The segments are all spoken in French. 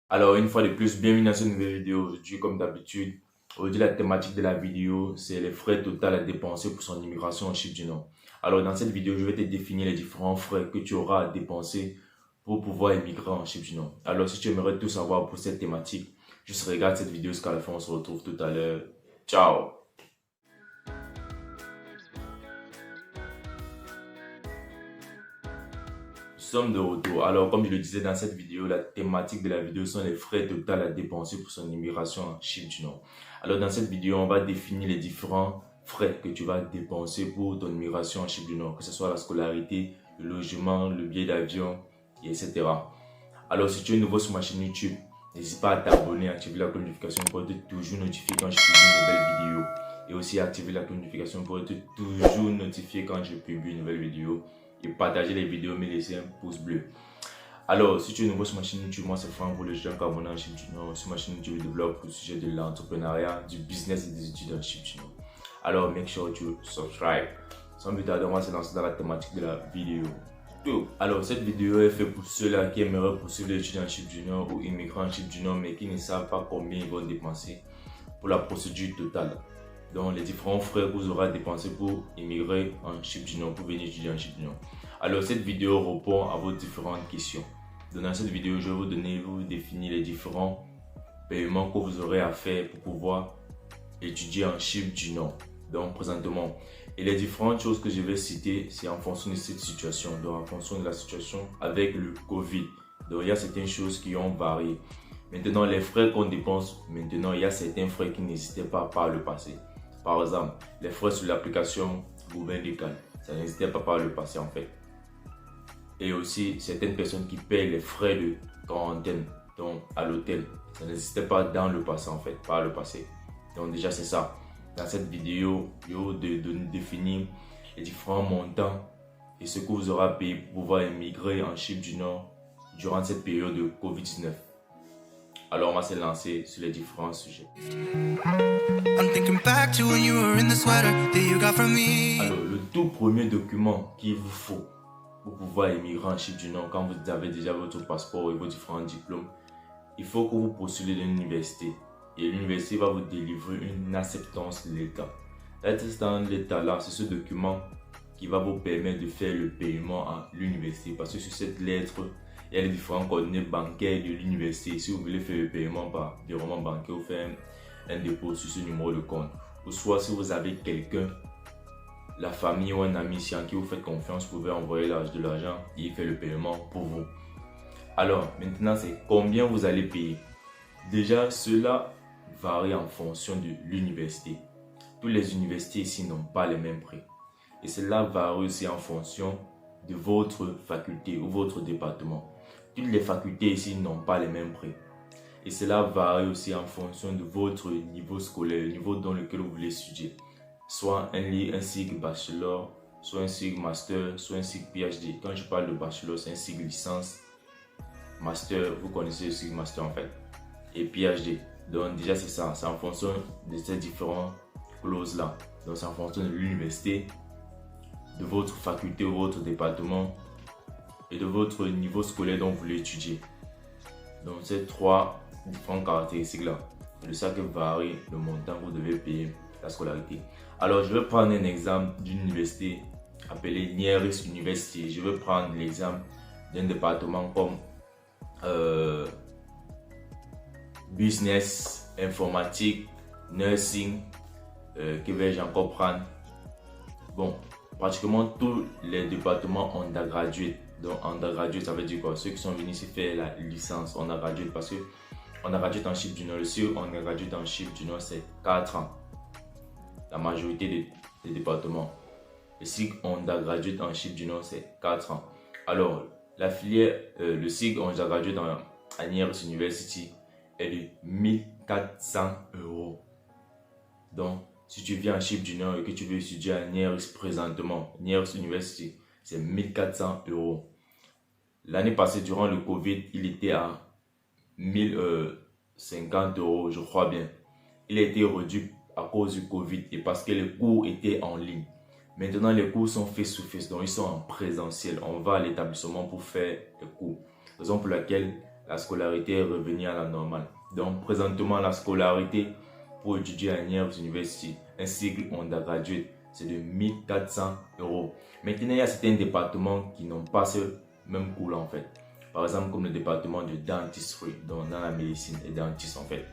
Alors, une fois de plus, bienvenue dans cette nouvelle vidéo. Aujourd'hui, comme d'habitude, aujourd'hui, la thématique de la vidéo, c'est les frais total à dépenser pour son immigration en Chine du Nord. Alors, dans cette vidéo, je vais te définir les différents frais que tu auras à dépenser pour pouvoir immigrer en Chine du Nord. Alors, si tu aimerais tout savoir pour cette thématique, juste regarde cette vidéo jusqu'à la fin. On se retrouve tout à l'heure. Ciao! Nous sommes de retour. Alors, comme je le disais dans cette vidéo, la thématique de la vidéo sont les frais total à dépenser pour son immigration en Chine du Nord. Alors, dans cette vidéo, on va définir les différents frais que tu vas dépenser pour ton immigration en Chine du Nord, que ce soit la scolarité, le logement, le billet d'avion, etc. Alors, si tu es nouveau sur ma chaîne YouTube, n'hésite pas à t'abonner, à activer la notification pour être toujours notifié quand je publie une nouvelle vidéo. Et aussi activer la notification pour être toujours notifié quand je publie une nouvelle vidéo. Et partager les vidéos, mais laisser un pouce bleu. Alors, si tu es nouveau sur ma chaîne YouTube, moi c'est Franck pour le jeune abonné en Chine du Nord. Sur ma chaîne YouTube, je développe le sujet de l'entrepreneuriat, du business et des études en Chine du Nord. Alors, make sure to subscribe. Sans plus tarder, on va se lancer dans la thématique de la vidéo. Alors, cette vidéo est faite pour ceux-là qui aimeraient poursuivre les études en Chine du Nord ou immigrer en Chine du Nord, mais qui ne savent pas combien ils vont dépenser pour la procédure totale. Donc, les différents frais que vous aurez dépensés pour immigrer en Chine du Nord, pour venir étudier en Chine du Nord. Alors, cette vidéo répond à vos différentes questions. Donc, dans cette vidéo, je vais vous définir les différents paiements que vous aurez à faire pour pouvoir étudier en Chine du Nord. Donc, présentement, et les différentes choses que je vais citer, c'est en fonction de cette situation, donc en fonction de la situation avec le Covid. Donc, il y a certaines choses qui ont varié. Maintenant, les frais qu'on dépense, maintenant, il y a certains frais qui n'existaient pas par le passé. Par exemple, les frais sur l'application Google Décal, ça n'existait pas par le passé en fait. Et aussi, certaines personnes qui payent les frais de quarantaine, donc à l'hôtel, ça n'existait pas dans le passé en fait, par le passé. Donc déjà, c'est ça. Dans cette vidéo, je vais définir les différents montants et ce que vous aurez payé pour pouvoir émigrer en Chine du Nord durant cette période de Covid-19. Alors, on va se lancer sur les différents sujets. Alors, le tout premier document qu'il vous faut pour pouvoir émigrer en Chine du Nord, quand vous avez déjà votre passeport et vos différents diplômes, il faut que vous postulez dans l'université. Et l'université va vous délivrer une acceptance légale. L'acceptance légale, là, c'est ce document qui va vous permettre de faire le paiement à l'université. Parce que sur cette lettre, il y a les différents coordonnées bancaires de l'université. Si vous voulez faire le paiement par virement bancaire, vous faites un dépôt sur ce numéro de compte. Ou soit si vous avez quelqu'un, la famille ou un ami en qui vous faites confiance, vous pouvez envoyer de l'argent et il fait le paiement pour vous. Alors, maintenant, c'est combien vous allez payer. Déjà, cela varie en fonction de l'université. Toutes les universités ici n'ont pas les mêmes prix. Et cela varie aussi en fonction de votre faculté ou votre département. Toutes les facultés ici n'ont pas les mêmes prix. Et cela varie aussi en fonction de votre niveau scolaire, le niveau dans lequel vous voulez étudier. Soit un cycle bachelor, soit un cycle master, soit un cycle PhD. Quand je parle de bachelor, c'est un cycle licence. Master, vous connaissez le cycle master en fait. Et PhD. Donc déjà c'est ça, c'est en fonction de ces différentes clauses là. Donc c'est en fonction de l'université, de votre faculté ou votre département et de votre niveau scolaire dont vous voulez étudier. Donc ces trois différentes caractéristiques là, c'est de ça que varie le montant que vous devez payer la scolarité. Alors je vais prendre un exemple d'une université appelée Nieris University. Je vais prendre l'exemple d'un département comme business, informatique, nursing, que vais-je encore prendre? Bon, pratiquement tous les départements undergraduate. Donc undergraduate, ça veut dire quoi? Ceux qui sont venus ici faire la licence undergraduate, parce que undergraduate en Chine du Nord, le cycle undergraduate en Chine du Nord, c'est 4 ans. La majorité des départements. Le cycle undergraduate en Chine du Nord, c'est 4 ans. Alors, la filière, le cycle undergraduate à Nieris University est de 1400 €. Donc, si tu viens en Chine du Nord et que tu veux étudier à Nieris présentement, Nieris University, c'est 1400 €. L'année passée, durant le Covid, il était à 1050 €, je crois bien. Il a été réduit à cause du Covid et parce que les cours étaient en ligne. Maintenant, les cours sont face to face, donc ils sont en présentiel. On va à l'établissement pour faire les cours. Raison pour laquelle la scolarité est revenue à la normale. Donc présentement, la scolarité pour étudier à Niers University, un cycle undergraduate, c'est de 1400 euros. Maintenant, il y a certains départements qui n'ont pas ce même coût là en fait. Par exemple, comme le département de dentistry, donc dans la médecine et dentiste en fait.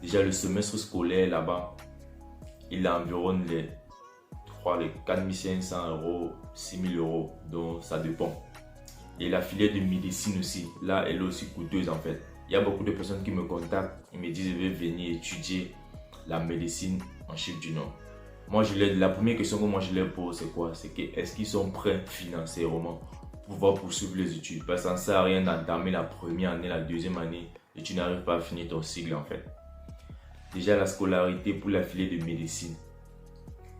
Déjà, le semestre scolaire là-bas, il environne les 4500 euros, 6000 euros, donc ça dépend. Et la filière de médecine aussi, là, elle est aussi coûteuse en fait. Il y a beaucoup de personnes qui me contactent et me disent je vais venir étudier la médecine en Chine du Nord. Moi, la première question que moi je leur pose, c'est quoi? C'est que est-ce qu'ils sont prêts financièrement pour pouvoir poursuivre les études? Parce que ça ne sert à rien d'entamer la première année, la deuxième année et tu n'arrives pas à finir ton cycle en fait. Déjà, la scolarité pour la filière de médecine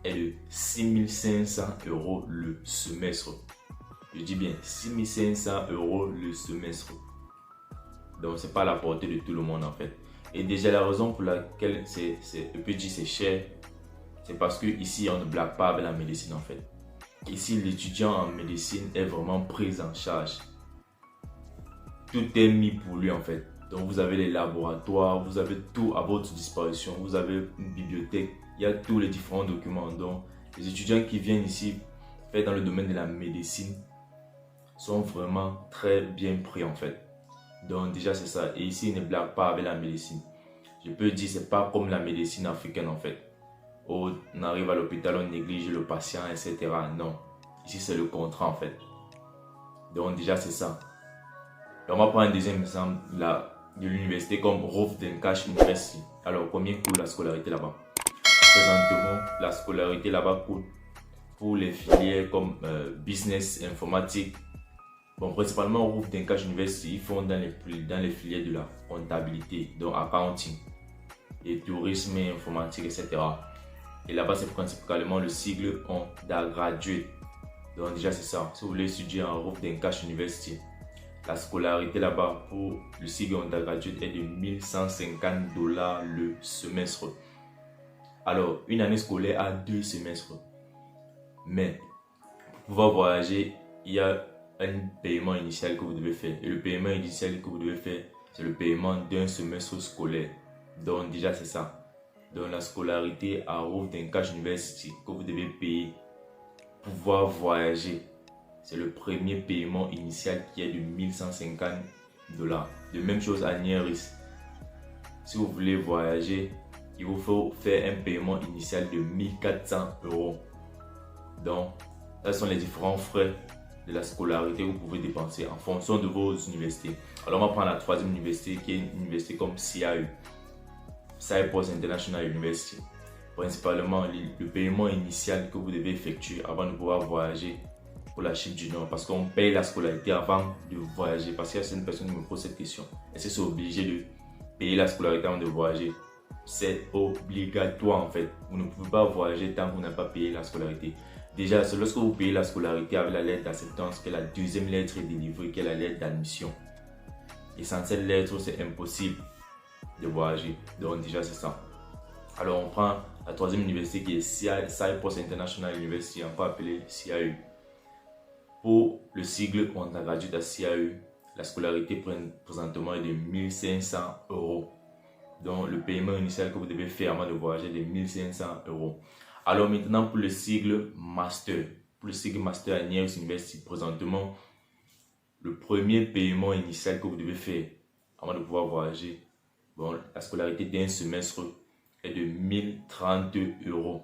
est de 6500 euros le semestre. Je dis bien 6500 euros le semestre. Donc, ce n'est pas à la portée de tout le monde en fait. Et déjà, la raison pour laquelle c'est cher, c'est parce que ici on ne blague pas avec la médecine en fait. Ici, l'étudiant en médecine est vraiment pris en charge. Tout est mis pour lui en fait. Donc, vous avez les laboratoires, vous avez tout à votre disposition. Vous avez une bibliothèque, il y a tous les différents documents. Donc, les étudiants qui viennent ici faire dans le domaine de la médecine sont vraiment très bien pris en fait. Donc déjà c'est ça. Et ici ils ne blaguent pas avec la médecine. Je peux dire c'est pas comme la médecine africaine en fait. On arrive à l'hôpital, on néglige le patient, etc. Non. Ici c'est le contrat en fait. Donc déjà c'est ça. Et on va prendre un deuxième exemple là, de l'université comme Rouf Denkash University. Alors combien coûte la scolarité là-bas? Présentement la scolarité là-bas coûte pour les filières comme business, informatique. Bon, principalement au Rouf Denkash University, ils font dans les filières de la comptabilité, donc accounting, et tourisme et informatique, etc. Et là-bas, c'est principalement le cycle undergraduate. Donc déjà, c'est ça. Si vous voulez étudier en Rouf Denkash University, la scolarité là-bas pour le cycle undergraduate est de 1150 $ le semestre. Alors, une année scolaire a 2 semestres. Mais pour pouvoir voyager, il y a un paiement initial que vous devez faire. Et le paiement initial que vous devez faire, c'est le paiement d'un semestre scolaire. Donc déjà c'est ça. Donc la scolarité à Rouf Denkash University que vous devez payer pour pouvoir voyager, c'est le premier paiement initial qui est de 1150 $. De même chose à Nieris. Si vous voulez voyager, il vous faut faire un paiement initial de 1400 €. Donc, ce sont les différents frais de la scolarité que vous pouvez dépenser en fonction de vos universités. Alors, on va prendre la troisième université qui est une université comme CIAU, Cyprus International University. Principalement, le paiement initial que vous devez effectuer avant de pouvoir voyager pour la Chine du Nord, parce qu'on paye la scolarité avant de voyager. Parce qu'il y a certaines personnes qui me posent cette question. Est-ce que c'est obligé de payer la scolarité avant de voyager? C'est obligatoire en fait. Vous ne pouvez pas voyager tant que vous n'avez pas payé la scolarité. Déjà, c'est lorsque vous payez la scolarité avec la lettre d'acceptance que la deuxième lettre est délivrée, qui est la lettre d'admission. Et sans cette lettre, c'est impossible de voyager. Donc déjà, c'est ça. Alors, on prend la troisième université qui est Cyprus International University, encore appelée CIAU. Pour le sigle undergraduate à CIAU, la scolarité présentement est de 1500 €. Donc, le paiement initial que vous devez faire avant de voyager est de 1500 €. Alors maintenant, pour le sigle master, à Niers University, présentement, le premier paiement initial que vous devez faire avant de pouvoir voyager, bon, la scolarité d'un semestre est de 1030 €.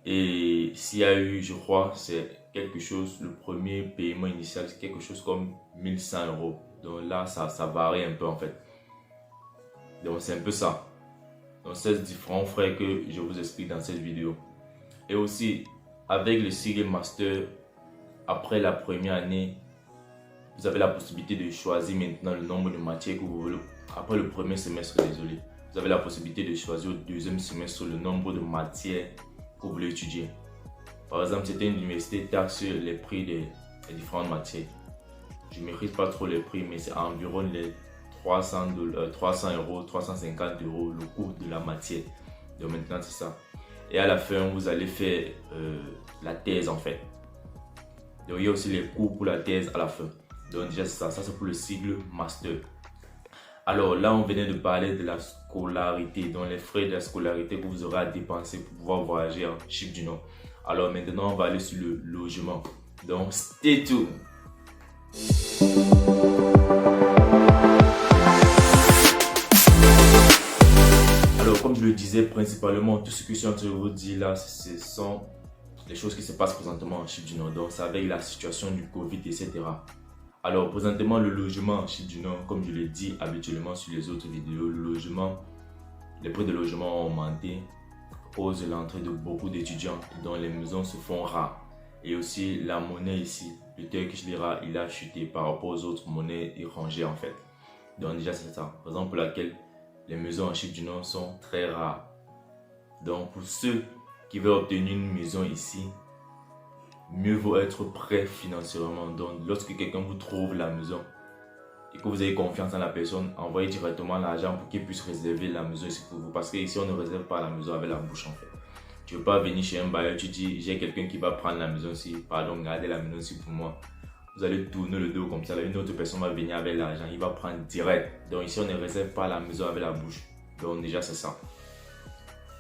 Et s'il y a eu, je crois, c'est quelque chose, le premier paiement initial, c'est quelque chose comme 1100 €. Donc là, ça varie un peu en fait. Donc c'est un peu ça. Donc c'est différents frais que je vous explique dans cette vidéo. Et aussi, avec le cycle master, après la première année, vous avez la possibilité de choisir maintenant le nombre de matières que vous voulez. Après le premier semestre, désolé, vous avez la possibilité de choisir au deuxième semestre le nombre de matières que vous voulez étudier. Par exemple, c'était une université taxe sur les prix des différentes matières. Je ne maîtrise pas trop les prix, mais c'est environ les 300 €, 350 € le coût de la matière. Donc maintenant, c'est ça. Et à la fin, vous allez faire la thèse en fait. Donc il y a aussi les cours pour la thèse à la fin. Donc déjà c'est ça c'est pour le cycle master. Alors là, on venait de parler de la scolarité, donc les frais de la scolarité que vous aurez à dépenser pour pouvoir voyager en Chypre du Nord. Alors maintenant, on va aller sur le logement. Donc, stay tuned. Alors, comme je le disais, principalement, tout ce que je suis en train de vous dire là, ce sont les choses qui se passent présentement en Chypre du Nord. Donc, c'est avec la situation du Covid, etc. Alors, présentement, le logement en Chypre du Nord, comme je le dis habituellement sur les autres vidéos, les prix de logement ont augmenté, cause de l'entrée de beaucoup d'étudiants dont les maisons se font rares. Et aussi, la monnaie ici, le Turkish Lira, il a chuté par rapport aux autres monnaies étrangères en fait. Donc déjà, c'est ça. Raison pour laquelle les maisons en Chypre du Nord sont très rares. Donc, pour ceux qui veulent obtenir une maison ici, mieux vaut être prêt financièrement. Donc, lorsque quelqu'un vous trouve la maison et que vous avez confiance en la personne, envoyez directement l'argent pour qu'il puisse réserver la maison ici pour vous. Parce que ici, on ne réserve pas la maison avec la bouche en fait. Tu ne veux pas venir chez un bailleur, tu dis j'ai quelqu'un qui va prendre la maison ici, pardon, gardez la maison ici pour moi. Vous allez tourner le dos comme ça, là, une autre personne va venir avec l'argent, il va prendre direct. Donc ici, on ne réserve pas la maison avec la bouche. Donc déjà, c'est ça.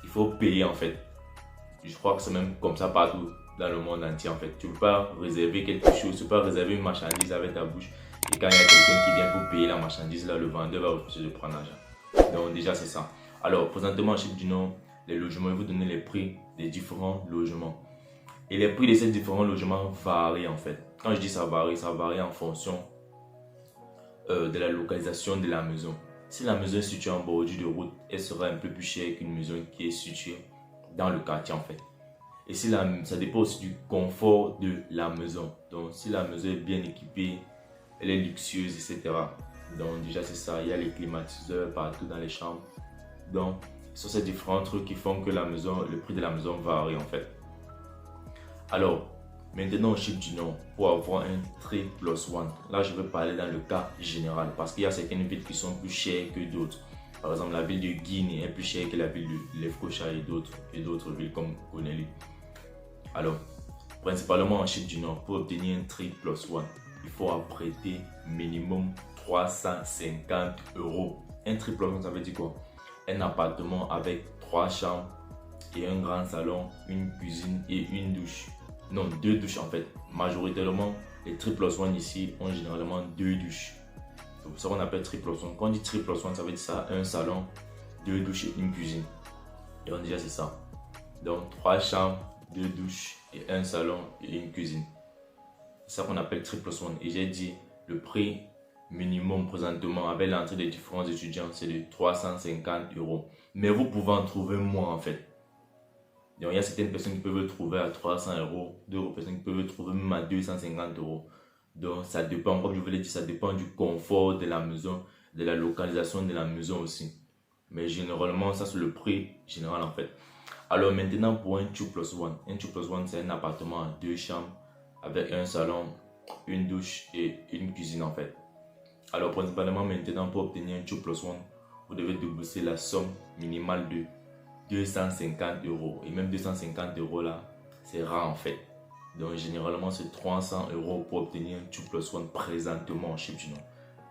Il faut payer en fait. Je crois que c'est même comme ça partout dans le monde entier en fait. Tu ne peux pas réserver quelque chose, tu ne peux pas réserver une marchandise avec ta bouche. Et quand il y a quelqu'un qui vient pour payer la marchandise, là, le vendeur va refuser de prendre l'argent. Donc déjà, c'est ça. Alors, présentement, en Chypre du Nord, les logements, ils vous donnent les prix des différents logements. Et les prix de ces différents logements varient en fait. Quand je dis ça varie en fonction de la localisation de la maison. Si la maison est située en bordure de route, elle sera un peu plus chère qu'une maison qui est située dans le quartier en fait. Et si ça dépend aussi du confort de la maison. Donc si la maison est bien équipée, elle est luxueuse, etc. Donc déjà c'est ça, il y a les climatiseurs partout dans les chambres. Donc ce sont ces différents trucs qui font que le prix de la maison varie en fait. Alors, maintenant au Chypre du Nord, pour avoir un 3+1, là je vais parler dans le cas général parce qu'il y a certaines villes qui sont plus chères que d'autres. Par exemple, la ville de Guinée est plus chère que la ville de Lefkocha et d'autres villes comme Koneli. Alors, principalement en Chypre du Nord, pour obtenir un 3+1, il faut apprêter minimum 350 €. Un 3+1, ça veut dire quoi? Un appartement avec 3 chambres et un grand salon, une cuisine et une douche. Non, 2 douches en fait. Majoritairement, les 3+1 ici ont généralement 2 douches. C'est pour ça qu'on appelle 3+1. Quand on dit 3+1, ça veut dire ça, un salon, 2 douches et une cuisine. Et on dit déjà c'est ça. Donc 3 chambres, 2 douches et un salon et une cuisine. C'est ça qu'on appelle 3+1. Et j'ai dit le prix minimum présentement avec l'entrée des différents étudiants, c'est de 350 €. Mais vous pouvez en trouver moins en fait. Donc, il y a certaines personnes qui peuvent le trouver à 300 €, d'autres personnes qui peuvent le trouver même à 250 €. Donc ça dépend, comme je vous l'ai dit, ça dépend du confort de la maison, de la localisation de la maison aussi. Mais généralement, ça c'est le prix général en fait. Alors maintenant pour un 2+1. Un 2+1 c'est un appartement à 2 chambres avec un salon, une douche et une cuisine en fait. Alors principalement maintenant pour obtenir un 2+1, vous devez débourser la somme minimale de 250 €. Et même 250 € là, c'est rare en fait. Donc généralement c'est 300 € pour obtenir un 2+1 présentement en Chypre du Nord.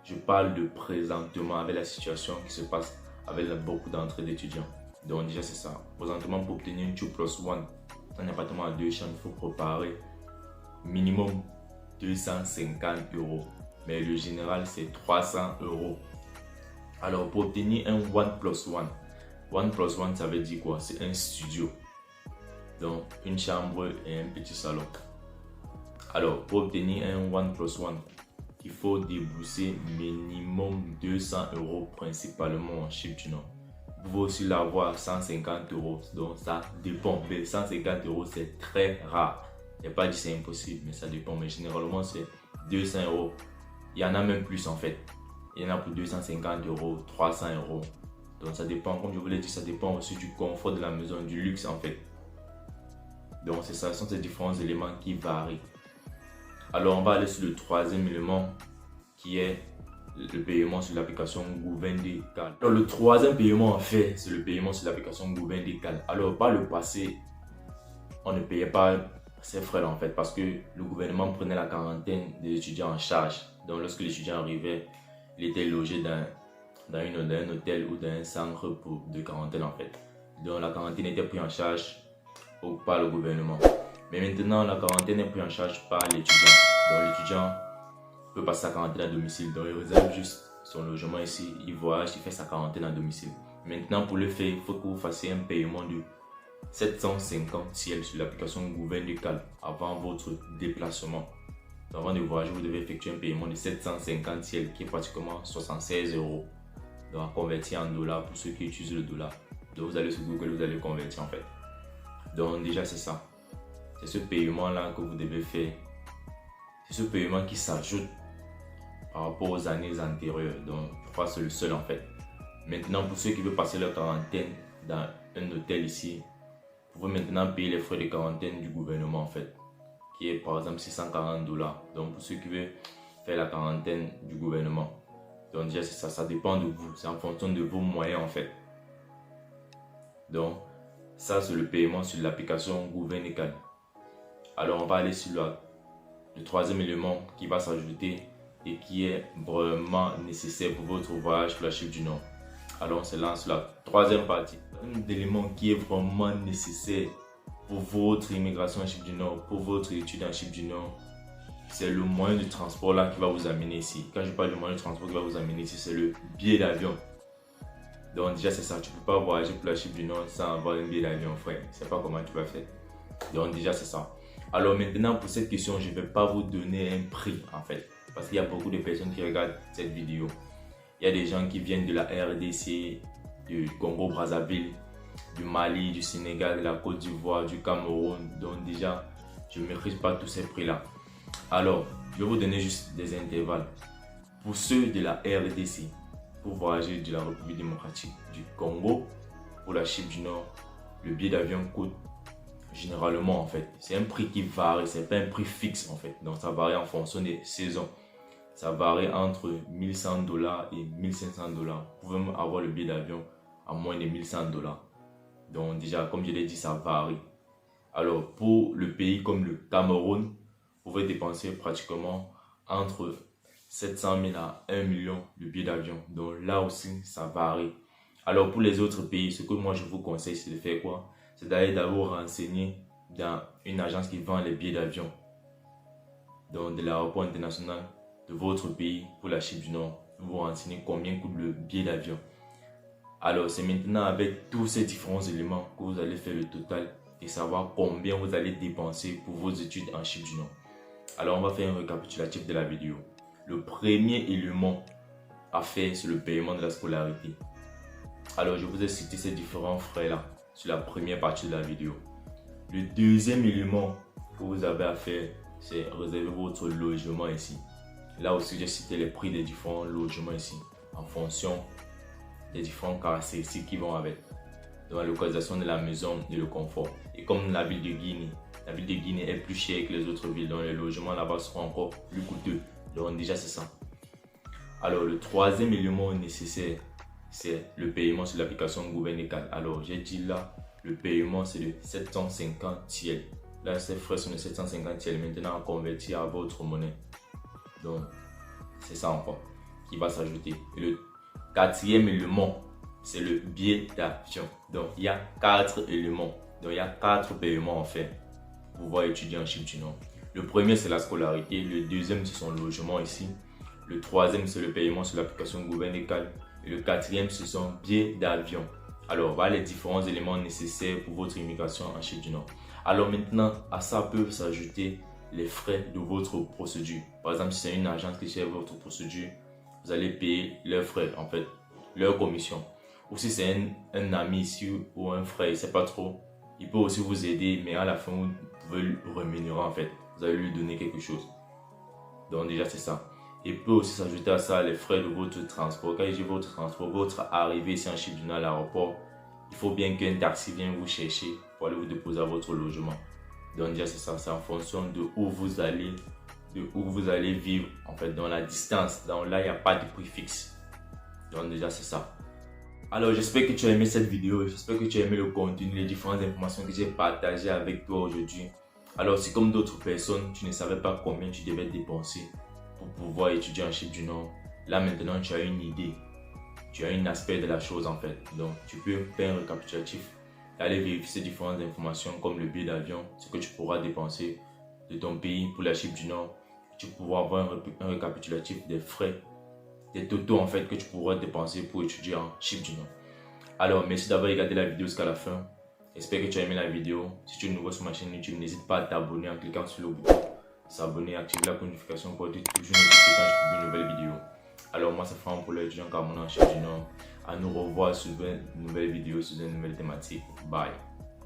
Je parle de présentement avec la situation qui se passe avec beaucoup d'entrées d'étudiants. Donc déjà c'est ça. Présentement pour obtenir un 2+1, un appartement à 2 chambres, il faut préparer minimum 250 €. Mais le général c'est 300 €. Alors pour obtenir un 1+1, 1+1 ça veut dire quoi? C'est un studio. Donc une chambre et un petit salon. Alors pour obtenir un 1+1, il faut débourser minimum 200 € principalement en Chypre du Nord. Vous pouvez aussi l'avoir à 150 €. Donc ça dépend. Mais 150 € c'est très rare. Il n'y a pas dit c'est impossible, mais ça dépend. Mais généralement c'est 200 €. Il y en a même plus en fait. Il y en a pour 250 €, 300 €. Donc ça dépend, comme je vous l'ai dit, ça dépend aussi du confort de la maison, du luxe en fait. Donc c'est ça, ce sont ces différents éléments qui varient. Alors on va aller sur le troisième élément qui est le paiement sur l'application Gouvernecal. Alors le troisième paiement en fait, c'est le paiement sur l'application Gouvernecal. Alors par le passé, on ne payait pas ces frais là en fait parce que le gouvernement prenait la quarantaine des étudiants en charge. Donc lorsque l'étudiant arrivait, il était logé dans un hôtel ou dans un centre de quarantaine en fait. Donc la quarantaine était prise en charge par le gouvernement. Mais maintenant, la quarantaine est prise en charge par l'étudiant. Donc l'étudiant peut passer sa quarantaine à domicile. Donc il réserve juste son logement ici, il voyage, il fait sa quarantaine à domicile. Maintenant, pour le faire, il faut que vous fassiez un paiement de 750 ciels sur l'application Gouvernecal avant votre déplacement. Donc, avant de voyager, vous devez effectuer un paiement de 750 ciels qui est pratiquement 76 €. Donc, à convertir en dollars pour ceux qui utilisent le dollar. Donc, vous allez sur Google, vous allez convertir en fait. Donc, déjà, c'est ça. C'est ce paiement-là que vous devez faire. C'est ce paiement qui s'ajoute par rapport aux années antérieures. Donc, je crois que c'est le seul en fait. Maintenant, pour ceux qui veulent passer leur quarantaine dans un hôtel ici, vous pouvez maintenant payer les frais de quarantaine du gouvernement en fait, qui est par exemple 640 $. Donc, pour ceux qui veulent faire la quarantaine du gouvernement. Donc, déjà, c'est ça. Ça dépend de vous. C'est en fonction de vos moyens en fait. Donc, ça, c'est le paiement sur l'application Gouvernecal. Alors, on va aller sur le troisième élément qui va s'ajouter et qui est vraiment nécessaire pour votre voyage pour la Chine du Nord. Alors, on se lance sur la troisième partie. Un élément qui est vraiment nécessaire pour votre immigration en Chine du Nord, pour votre étude en Chine du Nord, c'est le moyen de transport là qui va vous amener ici. Quand je parle de moyen de transport qui va vous amener ici, c'est le billet d'avion. Donc déjà c'est ça, tu ne peux pas voyager pour la Chine du Nord sans avoir un billet d'avion, frère. Je ne sais pas comment tu vas faire. Donc déjà c'est ça. Alors maintenant pour cette question, je ne vais pas vous donner un prix en fait. Parce qu'il y a beaucoup de personnes qui regardent cette vidéo. Il y a des gens qui viennent de la RDC, du Congo-Brazzaville, du Mali, du Sénégal, de la Côte d'Ivoire, du Cameroun. Donc déjà, je ne maîtrise pas tous ces prix-là. Alors, je vais vous donner juste des intervalles. Pour ceux de la RDC, pour voyager de la République démocratique du Congo, pour la Chine du Nord, le billet d'avion coûte généralement en fait. C'est un prix qui varie, c'est pas un prix fixe en fait. Donc ça varie en fonction des saisons. Ça varie entre 1100 $ et 1500 $. Vous pouvez même avoir le billet d'avion à moins de 1100 $. Donc déjà, comme je l'ai dit, ça varie. Alors pour le pays comme le Cameroun, vous pouvez dépenser pratiquement entre 700 000 à 1 million de billets d'avion. Donc là aussi, ça varie. Alors pour les autres pays, ce que moi je vous conseille, c'est de faire quoi? C'est d'aller d'abord renseigner dans une agence qui vend les billets d'avion. Donc de l'aéroport international de votre pays pour la Chine du Nord, vous renseignez combien coûte le billet d'avion. Alors c'est maintenant avec tous ces différents éléments que vous allez faire le total et savoir combien vous allez dépenser pour vos études en Chine du Nord. Alors on va faire un récapitulatif de la vidéo. Le premier élément à faire, c'est le paiement de la scolarité. Alors je vous ai cité ces différents frais là sur la première partie de la vidéo. Le deuxième élément que vous avez à faire, c'est réserver votre logement ici. Là aussi, j'ai cité les prix des différents logements ici, en fonction des différentes caractéristiques qui vont avec. Donc la localisation de la maison et le confort. Et comme la ville de Guinée est plus chère que les autres villes, donc les logements là-bas seront encore plus coûteux. Donc déjà, c'est ça. Alors le troisième élément nécessaire, c'est le paiement sur l'application Gouvernecal. Alors j'ai dit là, le paiement c'est de 750 TL. Là, ces frais sont de 750 TL. Maintenant, à convertir à votre monnaie. Donc, c'est ça encore qui va s'ajouter. Et le quatrième élément, c'est le billet d'avion. Donc, il y a 4 éléments. Donc, il y a 4 paiements en fait pour pouvoir étudier en Chine du Nord. Le premier, c'est la scolarité. Le deuxième, c'est son logement ici. Le troisième, c'est le paiement sur l'application Gouvernecal. Et le quatrième, c'est son billet d'avion. Alors, voilà les différents éléments nécessaires pour votre immigration en Chine du Nord. Alors maintenant, à ça peut s'ajouter les frais de votre procédure. Par exemple, si c'est une agence qui gère votre procédure, vous allez payer leurs frais, en fait, leur commission. Ou si c'est un ami ici ou un frère, il ne sait pas trop, il peut aussi vous aider, mais à la fin, vous pouvez le rémunérer, en fait. Vous allez lui donner quelque chose. Donc déjà, c'est ça. Il peut aussi s'ajouter à ça les frais de votre transport. Quand je dis votre transport, votre arrivée ici en Chine du Nord à l'aéroport, il faut bien qu'un taxi vienne vous chercher pour aller vous déposer à votre logement. Donc déjà c'est ça, c'est en fonction de où vous allez vivre en fait, dans la distance. Donc là il n'y a pas de prix fixe. Donc déjà c'est ça. Alors j'espère que tu as aimé cette vidéo, j'espère que tu as aimé le contenu, les différentes informations que j'ai partagées avec toi aujourd'hui. Alors si comme d'autres personnes, tu ne savais pas combien tu devais dépenser pour pouvoir étudier en Chine du Nord. Là maintenant tu as une idée, tu as un aspect de la chose en fait. Donc tu peux faire un récapitulatif et aller vérifier ces différentes informations comme le billet d'avion, ce que tu pourras dépenser de ton pays pour la Chine du Nord. Tu pourras avoir un récapitulatif des frais, des totaux en fait que tu pourras dépenser pour étudier en Chine du Nord. Alors merci d'avoir regardé la vidéo jusqu'à la fin. J'espère que tu as aimé la vidéo. Si tu es nouveau sur ma chaîne YouTube, n'hésite pas à t'abonner en cliquant sur le bouton s'abonner, activer la notification pour être toujours notifié quand je publie une nouvelle vidéo. Alors moi c'est Franck pour l'étudiant Cameroun en Chine du Nord. À nous revoir sur une nouvelle vidéo, sur une nouvelle thématique. Bye.